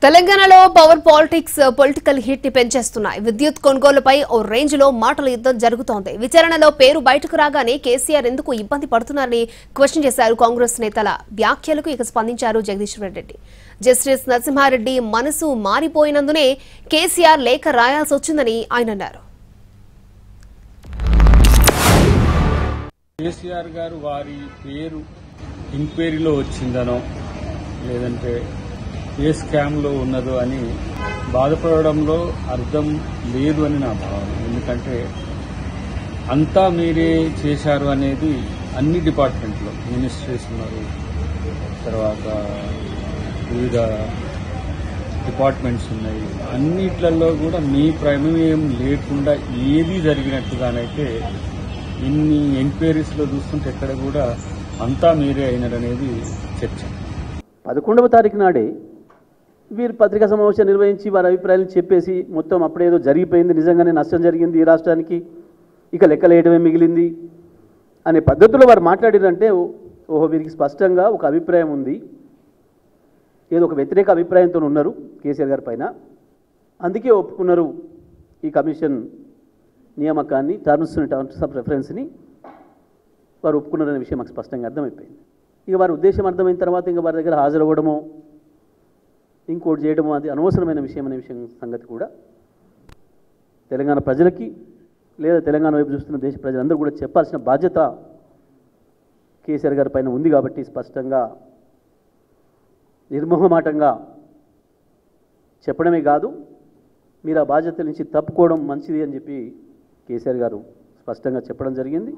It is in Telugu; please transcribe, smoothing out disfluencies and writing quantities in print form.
తెలంగాణలో పవర్ పాలిటిక్స్ పొలిటికల్ హిట్ ని పెంచేస్తున్నాయి. విద్యుత్ కొనుగోలుపై ఓ రేంజ్ లో మాటల యుద్ధం జరుగుతోంది. విచారణలో పేరు బయటకు రాగానే కేసీఆర్ ఎందుకు ఇబ్బంది పడుతున్నారని క్వశ్చన్ చేశారు కాంగ్రెస్ నేతల వ్యాఖ్యలకు. ఇక స్పందించారు జగదీశ్వర్ రెడ్డి. జస్టిస్ నరసింహారెడ్డి మనసు మారిపోయినందునే కేసీఆర్ లేఖ రాయాల్సి వచ్చిందని ఆయన అన్నారు. కేసీఆర్ గారు వారి పేరు ఇంక్వైరీలో వచ్చిందనో లేదంటే ఏ స్కామ్లో ఉన్నదో అని బాధపడడంలో అర్థం లేదు అని నా భావన. ఎందుకంటే అంతా మీరే చేశారు అనేది అన్ని డిపార్ట్మెంట్లో మినిస్ట్రీస్ ఉన్నారు, తర్వాత వివిధ డిపార్ట్మెంట్స్ ఉన్నాయి, అన్నిట్లలో కూడా మీ ప్రమేయం లేకుండా ఏది జరిగినట్టుగానైతే ఇన్ని ఎంక్వైరీస్లో చూస్తుంటే ఎక్కడ కూడా అంతా మీరే అయినారనేది చర్చ. 11వ తారీఖు నాడే వీరు పత్రికా సమావేశం నిర్వహించి వారి అభిప్రాయాలు చెప్పేసి మొత్తం అప్పుడేదో జరిగిపోయింది, నిజంగానే నష్టం జరిగింది ఈ రాష్ట్రానికి, ఇక లెక్కలేయడమే మిగిలింది అనే పద్ధతిలో వారు మాట్లాడారంటే ఓహో వీరికి స్పష్టంగా ఒక అభిప్రాయం ఉంది, ఏదో ఒక వ్యతిరేక అభిప్రాయంతో ఉన్నారు కేసీఆర్ గారి పైన, అందుకే ఒప్పుకున్నారు ఈ కమిషన్ నియామకాన్ని, టర్మ్స్ ఆఫ్ రెఫరెన్స్ని వారు ఒప్పుకున్నారనే విషయం మాకు స్పష్టంగా అర్థమైపోయింది. ఇక వారి ఉద్దేశం అర్థమైన తర్వాత ఇంకా వారి దగ్గర హాజరవ్వడమో ఇంకోటి చేయడమో అది అనవసరమైన విషయం అనే సంగతి కూడా తెలంగాణ ప్రజలకి లేదా తెలంగాణ వైపు చూస్తున్న దేశ ప్రజలందరూ కూడా చెప్పాల్సిన బాధ్యత కేసీఆర్ గారి పైన ఉంది. కాబట్టి స్పష్టంగా నిర్మోహమాటంగా చెప్పడమే కాదు, మీరు ఆ బాధ్యతల నుంచి తప్పుకోవడం మంచిది అని చెప్పి కేసీఆర్ గారు స్పష్టంగా చెప్పడం జరిగింది.